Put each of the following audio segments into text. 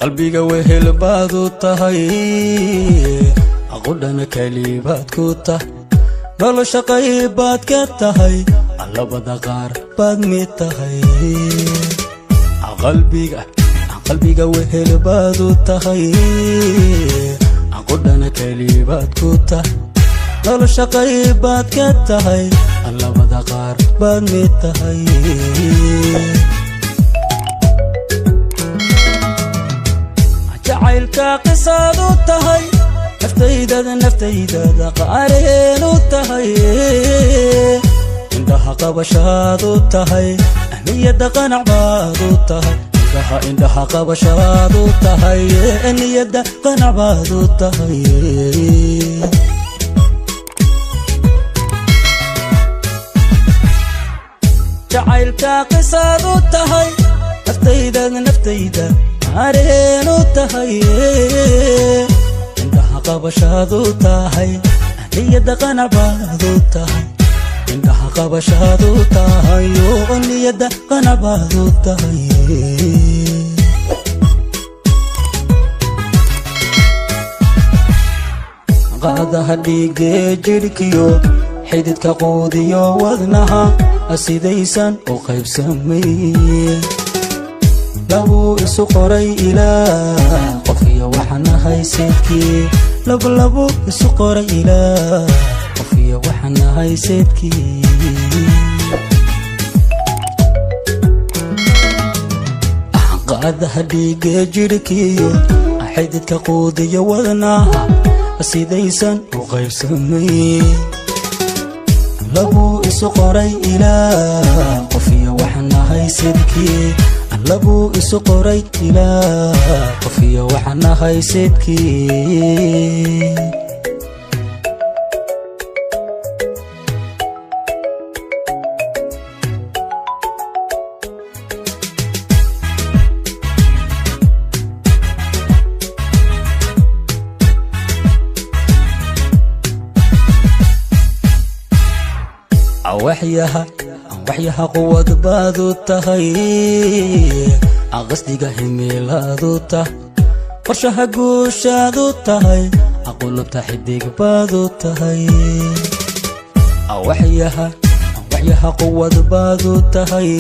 قلبيga wehel baad u tahay aqudana kalibaad ku tahay nolosha qaybaad ka tahay labada qaar baad mid tahay qalbiga wehel baad u tahay aqudana kalibaad ku tahay nolosha qaybaad ka tahay labada qaar baad mid tahay jacaylka qisaad u tahay naftayda qaareen u tahay indhaha qabashaad u tahay niyada qanac baad u tahay indhaha qabashaad u tahay niyada qanac baad u tahay jacaylka qisaad u tahay naftayda qaareen u tahay indhaha qabashaad u tahay niyada qanac baad u tahay indhaha qabashaad u tahay niyada qanac baad u tahay qaadaha dhiigee jidhkiyo xididka quudiyo wadnaha sidaysan u qaybsamay lagu isu qoray ilaah qofiyo waxaan ahay seedkii lagu isu qoray ilaah qofiyo waxaan ahay seedkii qaadaha dhiigee jidhkiyo xididka quudiyo wadnaha sidaysan u qaybsamay lagu isu qoray ilaah qofiyo waxaan ahay seedkii lagu isu qoray ilaah qofiyo waxaan ahay seedkii waxyaha quwad baad u tahay qasdiga himilaad u tahay qorshaha guushaad u tahay qulubta xidig baad u tahay waxyaha quwad baad u tahay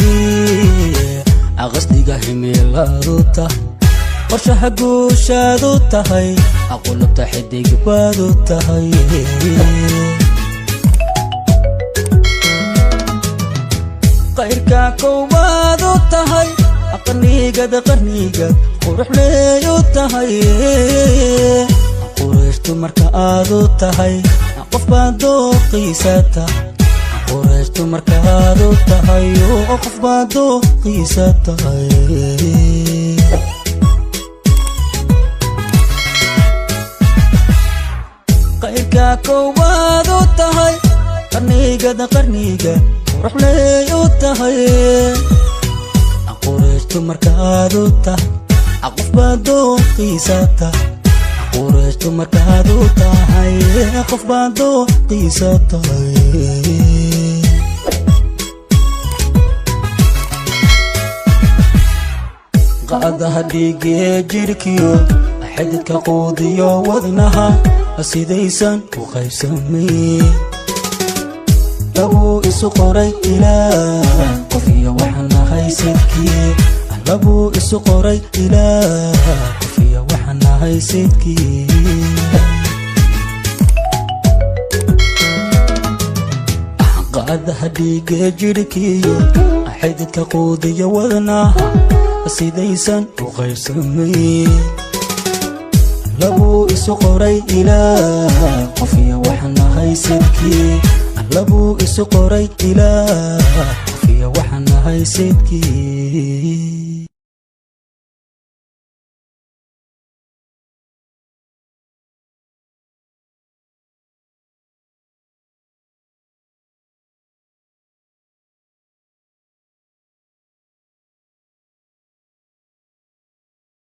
qasdiga himilaad u tahay qorshaha guushaad u tahay qulubta xidig baad u tahay qayrka koowaad u tahay qarniga qurux leey u tahay qurayshtu marka aad u tahay qof baad dooqiisa tahay qurayshtu marka aad u tahay qof baad dooqiisa tahay qayrka koowaad u tahay qarniga qurux leey u tahay qurayshtu marka aad u tahay qof baad dooqiisa tahay qurayshtu marka aad u tahay qof baad dooqiisa tahay qaadaha dhiigee jidhkiyo xididka quudiyo wadnaha sidaysan u qaybsamay lagu isu qoray ilaah qofiyo waxaan ahay seedkii lagu isu qoray ilaah qofiyo waxaan ahay seedkii qaadaha dhiigee jidhkiyo xididka quudiyo wadnaha sidaysan u qaybsamay lagu isu qoray ilaah qofiyo waxaan ahay seedkii lagu isu qoray ilaah qofiyo waxaan ahay seedkii